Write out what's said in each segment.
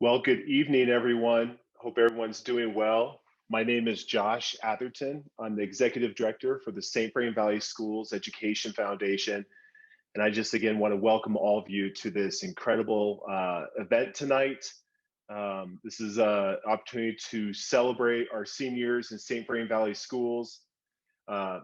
Well, good evening, everyone. Hope everyone's doing well. My name is Josh Atherton. I'm the Executive Director for the Vrain Valley Schools Education Foundation. And I just, again, want to welcome all of you to this incredible event tonight. This is an opportunity to celebrate our seniors in Vrain Valley Schools.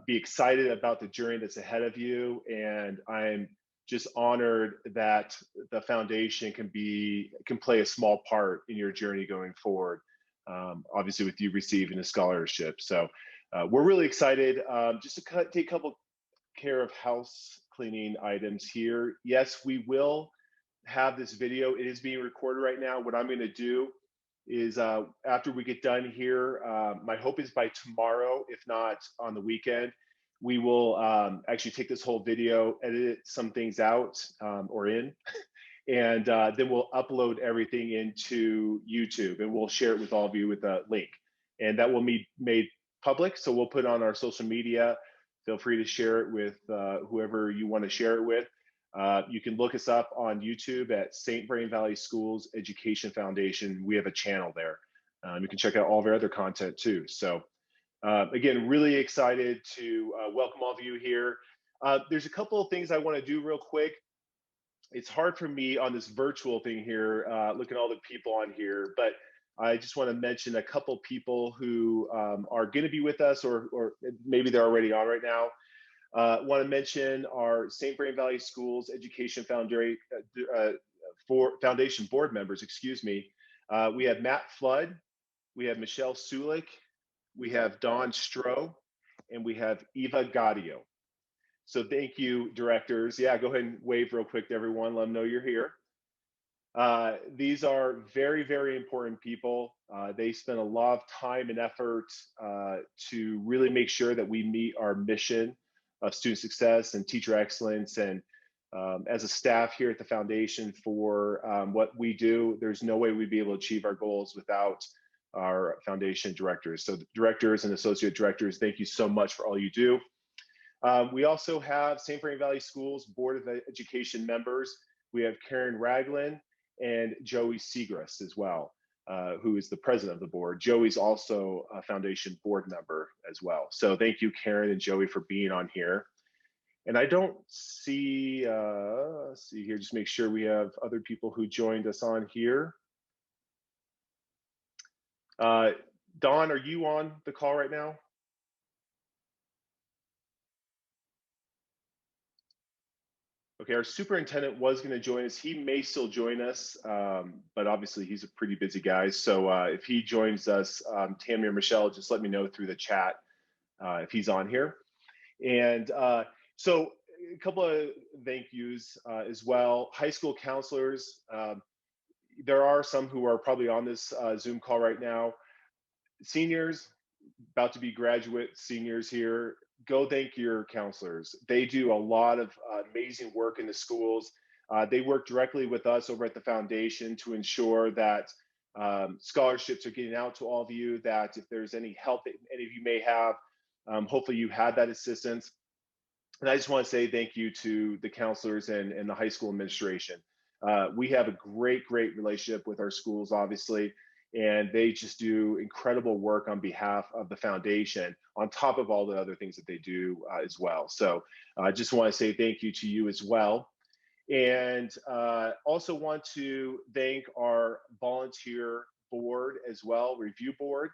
Be excited about the journey that's ahead of you. And I'm just honored that the foundation can play a small part in your journey going forward. Obviously, with you receiving a scholarship, so we're really excited. Just to take a couple care of house cleaning items here. Yes, we will have this video. It is being recorded right now. What I'm going to do is after we get done here, my hope is by tomorrow, if not on the weekend, we will actually take this whole video, edit some things out or in, and then we'll upload everything into YouTube, and we'll share it with all of you with a link. And that will be made public, so we'll put it on our social media. Feel free to share it with whoever you want to share it with. You can look us up on YouTube at Vrain Valley Schools Education Foundation. We have a channel there. You can check out all of our other content too. So again, really excited to welcome all of you here. There's a couple of things I want to do real quick. It's hard for me on this virtual thing here, looking at all the people on here, but I just want to mention a couple people who are going to be with us, or maybe they're already on right now. Want to mention our Vrain Valley Schools Education Foundation board members, excuse me. We have Matt Flood, we have Michelle Sulik, we have Dawn Stroh, and we have Eva Gaudio. So thank you, directors. Yeah, go ahead and wave real quick to everyone, let them know you're here. These are very, very important people. They spend a lot of time and effort to really make sure that we meet our mission of student success and teacher excellence. And as a staff here at the foundation for what we do, there's no way we'd be able to achieve our goals without our foundation directors. So the directors and associate directors, thank you so much for all you do. We also have Vrain Valley Schools Board of Education members. We have Karen Ragland and Joey Segrist as well, who is the president of the board. Joey's also a foundation board member as well. So thank you, Karen and Joey, for being on here. And I don't see, let's see here, just make sure we have other people who joined us on here. Dawn, are you on the call right now? Okay, our superintendent was going to join us. He may still join us, but obviously he's a pretty busy guy. So if he joins us, Tammy or Michelle, just let me know through the chat if he's on here. And so a couple of thank yous as well. High school counselors, there are some who are probably on this Zoom call right now. Seniors, about to be graduate seniors here, go thank your counselors. They do a lot of amazing work in the schools. They work directly with us over at the foundation to ensure that scholarships are getting out to all of you, that if there's any help that any of you may have, hopefully you had that assistance. And I just want to say thank you to the counselors and the high school administration. We have a great, great relationship with our schools, obviously, and they just do incredible work on behalf of the foundation, on top of all the other things that they do as well. So I just want to say thank you to you as well. And also want to thank our volunteer board as well, review board.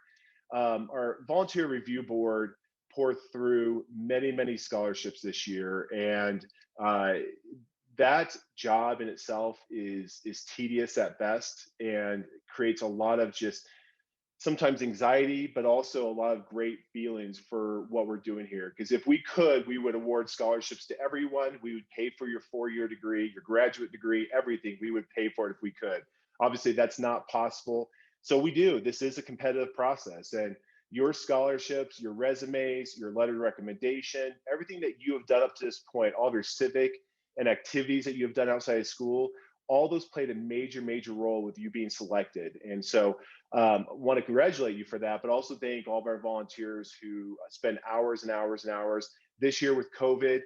Our volunteer review board poured through many, many scholarships this year. And that job in itself is tedious at best and creates a lot of just sometimes anxiety, but also a lot of great feelings for what we're doing here. Because if we could, we would award scholarships to everyone. We would pay for your four-year degree, your graduate degree, everything. We would pay for it if we could. Obviously, that's not possible. So we do. This is a competitive process. And your scholarships, your resumes, your letter of recommendation, everything that you have done up to this point, all of your civic and activities that you have done outside of school, all those played a major, major role with you being selected. And so I want to congratulate you for that, but also thank all of our volunteers who spend hours and hours and hours. This year with COVID,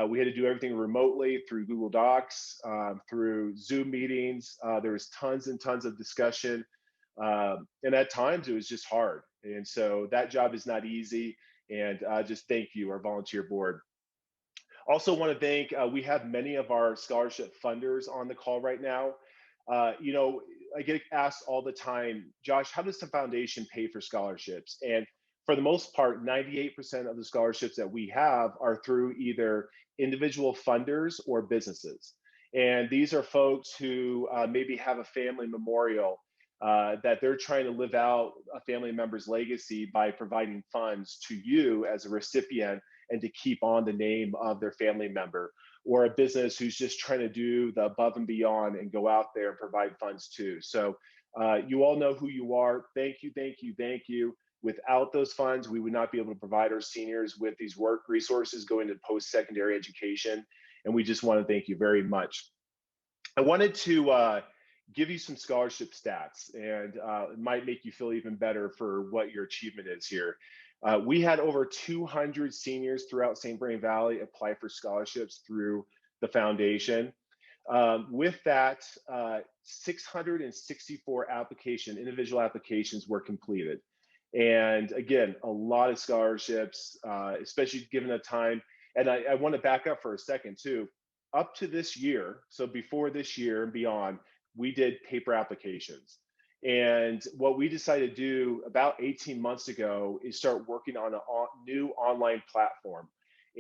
We had to do everything remotely through Google Docs, through Zoom meetings. There was tons and tons of discussion. And at times it was just hard. And so that job is not easy. And just thank you, our volunteer board. Also want to thank, we have many of our scholarship funders on the call right now. You know, I get asked all the time, Josh, how does the foundation pay for scholarships? And for the most part, 98% of the scholarships that we have are through either individual funders or businesses. And these are folks who maybe have a family memorial that they're trying to live out a family member's legacy by providing funds to you as a recipient and to keep on the name of their family member, or a business who's just trying to do the above and beyond and go out there and provide funds too. So you all know who you are. Thank you, thank you, thank you. Without those funds, we would not be able to provide our seniors with these work resources going to post-secondary education. And we just want to thank you very much. I wanted to give you some scholarship stats, and it might make you feel even better for what your achievement is here. We had over 200 seniors throughout St. Vrain Valley apply for scholarships through the foundation. With that, 664 individual applications were completed. And again, a lot of scholarships, especially given the time. And I want to back up for a second too. Up to this year, so before this year and beyond, we did paper applications. And what we decided to do about 18 months ago is start working on a new online platform.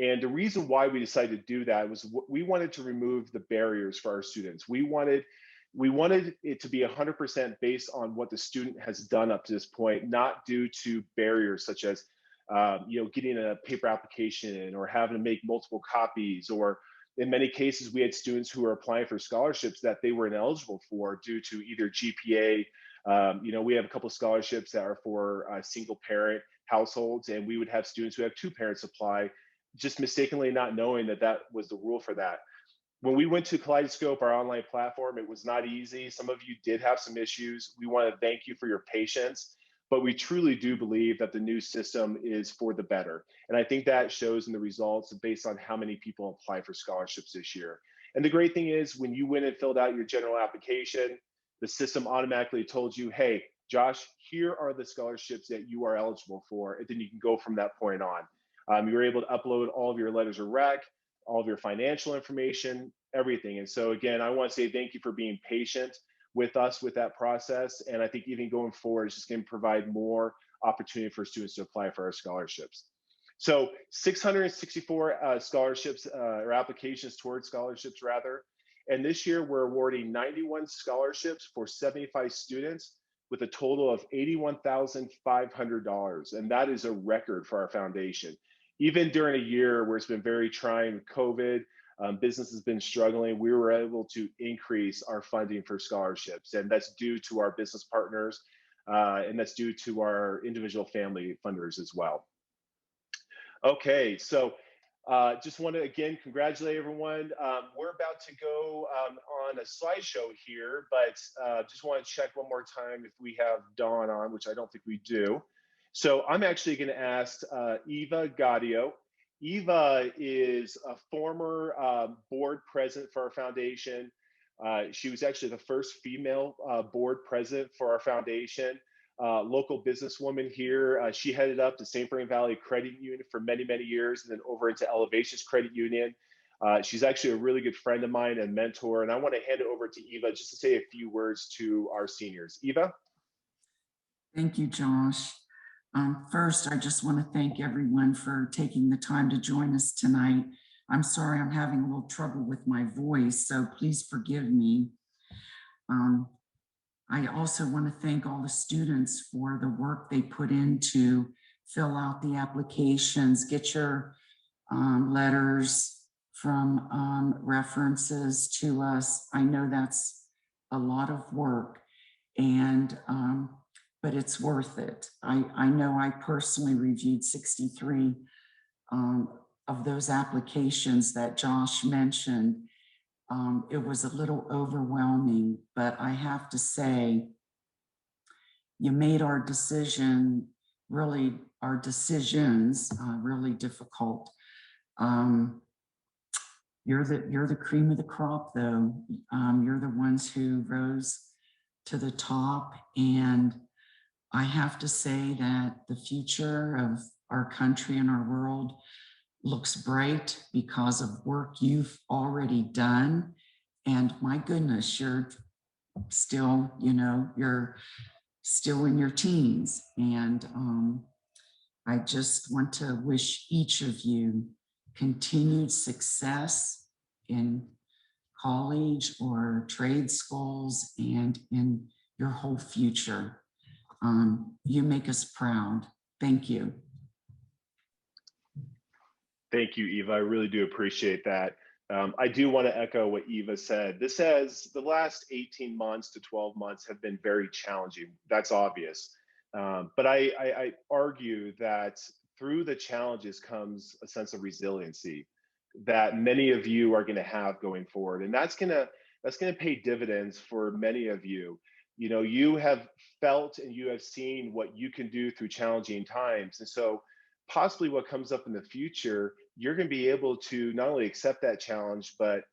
And the reason why we decided to do that was we wanted to remove the barriers for our students. We wanted it to be 100% based on what the student has done up to this point, not due to barriers such as you know, getting a paper application or having to make multiple copies, or in many cases, we had students who were applying for scholarships that they were ineligible for due to either GPA. You know, we have a couple of scholarships that are for single parent households, and we would have students who have two parents apply, just mistakenly not knowing that that was the rule for that. When we went to Kaleidoscope, our online platform, it was not easy. Some of you did have some issues. We want to thank you for your patience, but we truly do believe that the new system is for the better. And I think that shows in the results based on how many people apply for scholarships this year. And the great thing is when you went and filled out your general application, the system automatically told you, hey, Josh, here are the scholarships that you are eligible for. And then you can go from that point on. You were able to upload all of your letters of rec, all of your financial information, everything. And so again, I want to say thank you for being patient with us with that process. And I think even going forward, it's just going to provide more opportunity for students to apply for our scholarships. So 664 scholarships or applications towards scholarships rather. And this year we're awarding 91 scholarships for 75 students with a total of $81,500. And that is a record for our foundation. Even during a year where it's been very trying with COVID, business has been struggling, we were able to increase our funding for scholarships. And that's due to our business partners, and that's due to our individual family funders as well. Okay, so just want to again congratulate everyone. We're about to go on a slideshow here, but just want to check one more time if we have Dawn on, which I don't think we do. So I'm actually going to ask Eva Gaudio. Eva is a former board president for our foundation. She was actually the first female board president for our foundation. Local businesswoman here. She headed up the St. Vrain Valley Credit Union for many, many years, and then over into Elevations Credit Union. She's actually a really good friend of mine and mentor, and I want to hand it over to Eva just to say a few words to our seniors. Eva? Thank you, Josh. First, I just want to thank everyone for taking the time to join us tonight. I'm sorry I'm having a little trouble with my voice, so please forgive me. I also want to thank all the students for the work they put in to fill out the applications, get your letters from references to us. I know that's a lot of work, and but it's worth it. I know I personally reviewed 63 of those applications that Josh mentioned. It was a little overwhelming, but I have to say, you made our decisions really difficult. you're the cream of the crop, though. You're the ones who rose to the top. And I have to say that the future of our country and our world looks bright because of work you've already done. And my goodness, you're still, you're still in your teens. And I just want to wish each of you continued success in college or trade schools and in your whole future. You make us proud. Thank you. Thank you, Eva. I really do appreciate that. I do want to echo what Eva said. The last 18 months to 12 months have been very challenging. That's obvious. But I argue that through the challenges comes a sense of resiliency that many of you are going to have going forward. And that's going to pay dividends for many of you. You have felt and you have seen what you can do through challenging times. And so possibly what comes up in the future, you're going to be able to not only accept that challenge, but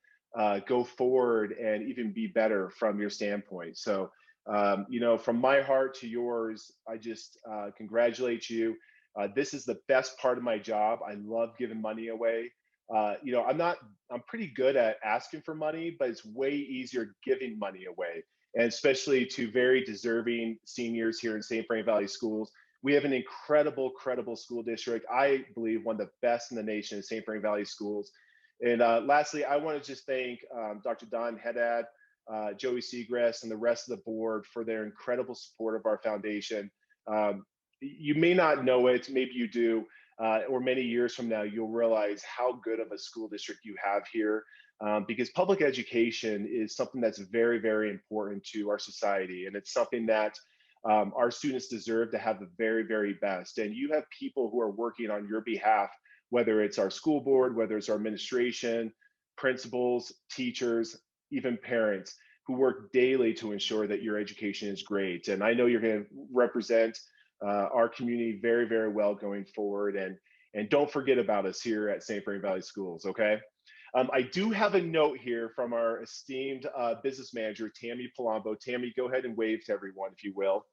go forward and even be better from your standpoint. So, from my heart to yours, I just congratulate you. This is the best part of my job. I love giving money away. I'm pretty good at asking for money, but it's way easier giving money away. And especially to very deserving seniors here in St. Vrain Valley Schools. We have an incredible school district. I believe one of the best in the nation is St. Vrain Valley Schools. And lastly, I want to just thank Dr. Don Haddad, Joey Seagrass, and the rest of the board for their incredible support of our foundation. You may not know it, maybe you do, or many years from now, you'll realize how good of a school district you have here, because public education is something that's very, very important to our society. And it's something that our students deserve to have the very, very best. And you have people who are working on your behalf, whether it's our school board, whether it's our administration, principals, teachers, even parents, who work daily to ensure that your education is great. And I know you're going to represent our community very, very well going forward. And don't forget about us here at St. Vrain Valley Schools, okay? I do have a note here from our esteemed business manager, Tammy Palombo. Tammy, go ahead and wave to everyone, if you will.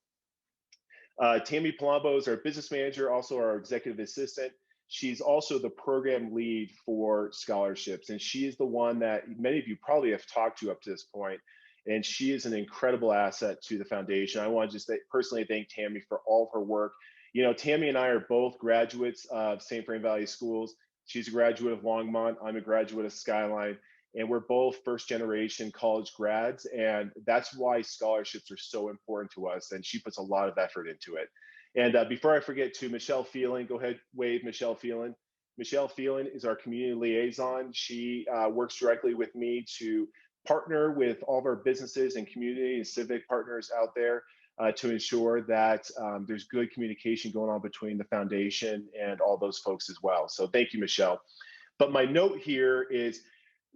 Tammy Palombo is our business manager, also our executive assistant. She's also the program lead for scholarships. And she is the one that many of you probably have talked to up to this point. And she is an incredible asset to the foundation. I want to just personally thank Tammy for all of her work. Tammy and I are both graduates of St. Vrain Valley Schools. She's a graduate of Longmont. I'm a graduate of Skyline. And we're both first generation college grads. And that's why scholarships are so important to us. And she puts a lot of effort into it. And before I forget to Michelle Phelan, go ahead, wave Michelle Phelan. Michelle Phelan is our community liaison. She works directly with me to partner with all of our businesses and community and civic partners out there to ensure that there's good communication going on between the foundation and all those folks as well. So thank you, Michelle. But my note here is,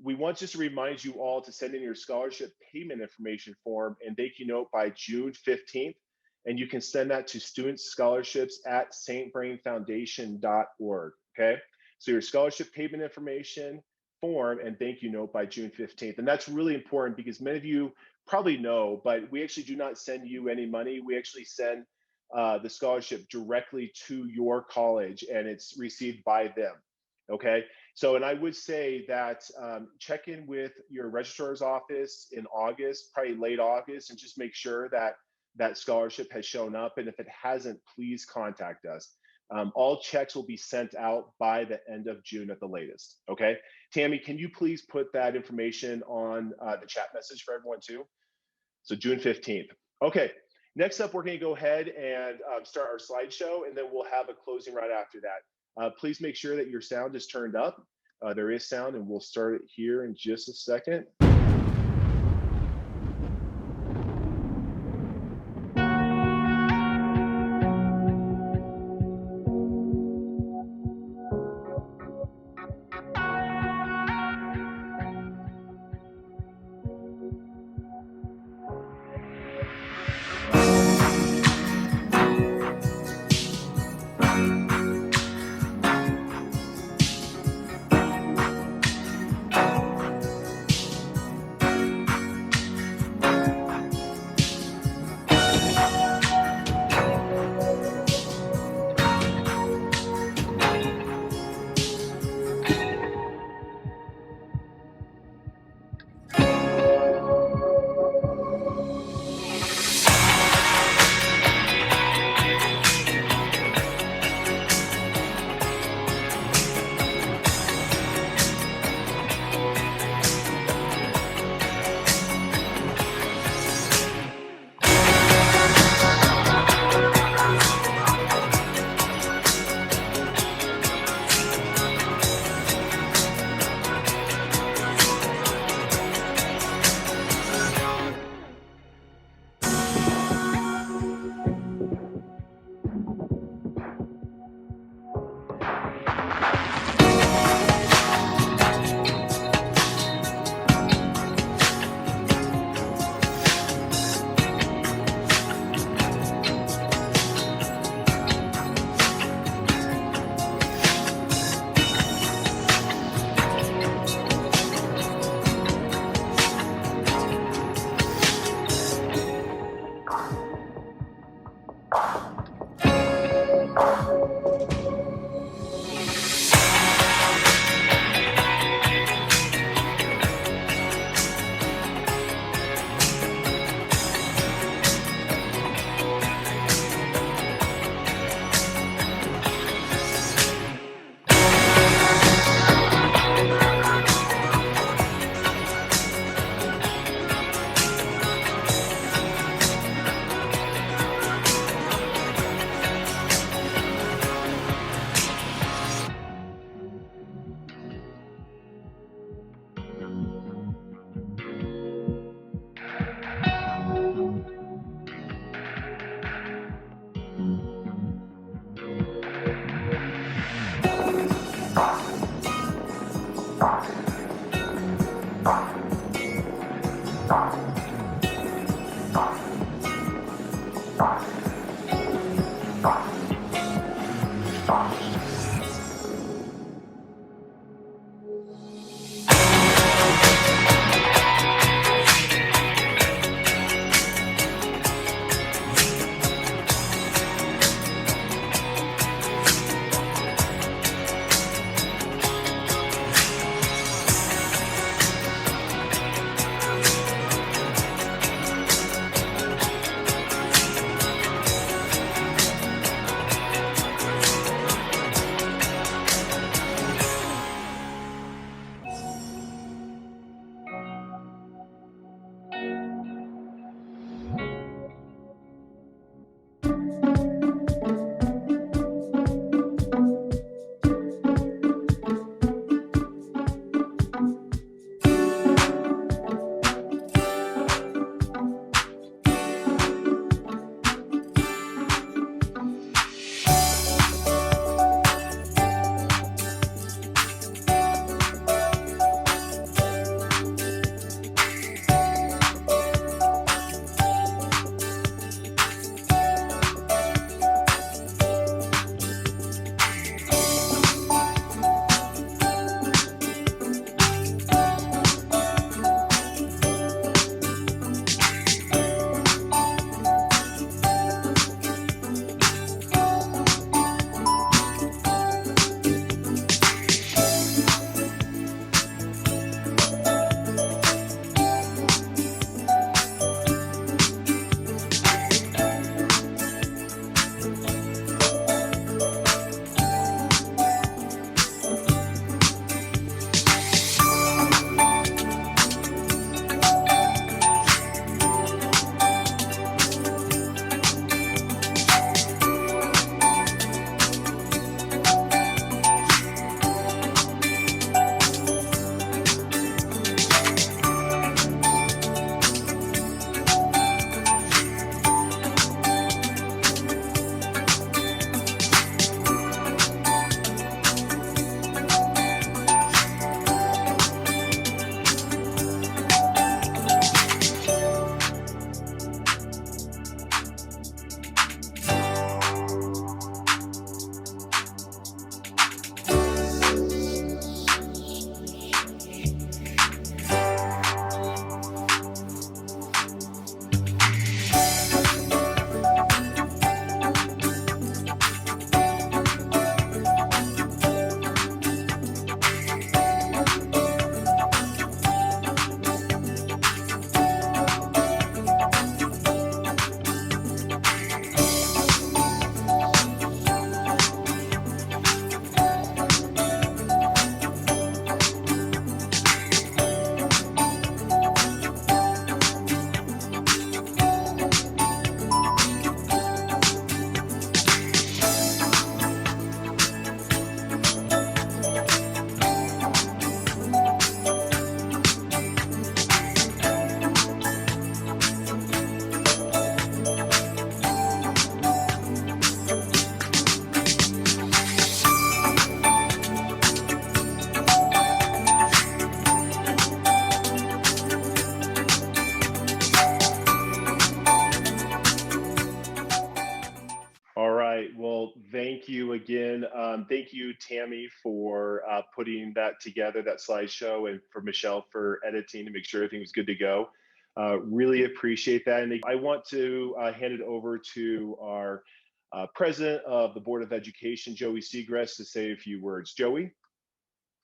we want just to remind you all to send in your scholarship payment information form and thank you note by June 15th. And you can send that to studentscholarships@stbrainfoundation.org, okay? So your scholarship payment information form and thank you note by June 15th. And that's really important because many of you probably know, but we actually do not send you any money. We actually send the scholarship directly to your college and it's received by them, okay? So, and I would say that check in with your registrar's office in August, probably late August, and just make sure that that scholarship has shown up. And if it hasn't, please contact us. All checks will be sent out by the end of June at the latest, okay? Tammy, can you please put that information on the chat message for everyone too? So June 15th. Okay, next up, we're gonna go ahead and start our slideshow and then we'll have a closing right after that. Please make sure that your sound is turned up. There is sound and we'll start it here in just a second. Thank you again. Thank you, Tammy, for putting that together, that slideshow, and for Michelle for editing to make sure everything was good to go. Really appreciate that. And I want to hand it over to our president of the Board of Education, Joey Segrest, to say a few words. Joey?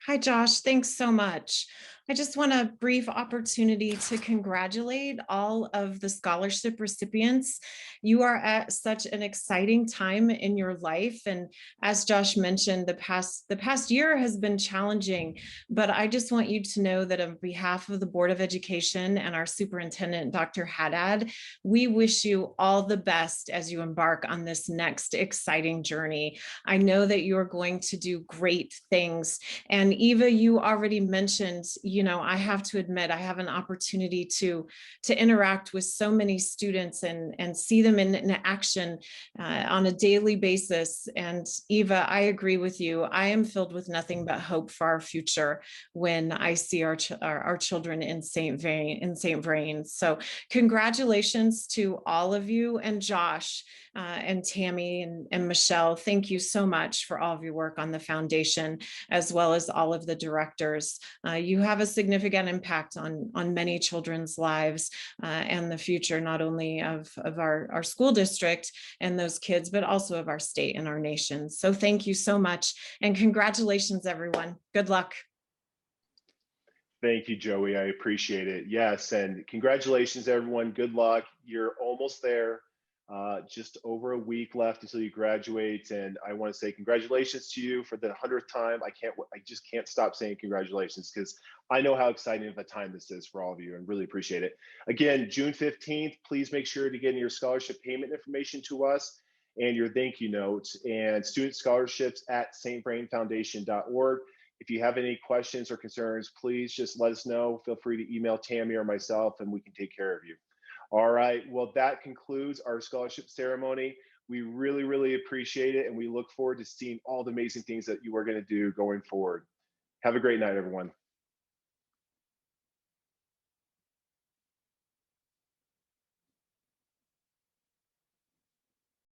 Hi, Josh. Thanks so much. I just want a brief opportunity to congratulate all of the scholarship recipients. You are at such an exciting time in your life. And as Josh mentioned, the past year has been challenging, but I just want you to know that on behalf of the Board of Education and our superintendent, Dr. Haddad, we wish you all the best as you embark on this next exciting journey. I know that you are going to do great things. And Eva, you already mentioned, I have to admit, I have an opportunity to interact with so many students and see them in action on a daily basis. And Eva, I agree with you. I am filled with nothing but hope for our future when I see our children in St. Vrain. So congratulations to all of you, and Josh and Tammy and Michelle. Thank you so much for all of your work on the foundation, as well as all of the directors. You have a significant impact on many children's lives and the future, not only of our school district and those kids, but also of our state and our nation. So thank you so much, and congratulations, everyone. Good luck. Thank you, Joey. I appreciate it. Yes, and congratulations, everyone. Good luck. You're almost there. Just over a week left until you graduate, and I want to say congratulations to you for the 100th time. I just can't stop saying congratulations, because I know how exciting of a time this is for all of you, and really appreciate it. Again, June 15th, please make sure to get your scholarship payment information to us and your thank you notes, and student scholarships at stbrainfoundation.org. If you have any questions or concerns, please just let us know. Feel free to email Tammy or myself, and we can take care of you. All right, well, that concludes our scholarship ceremony. We really, really appreciate it, and we look forward to seeing all the amazing things that you are going to do going forward. Have a great night, everyone.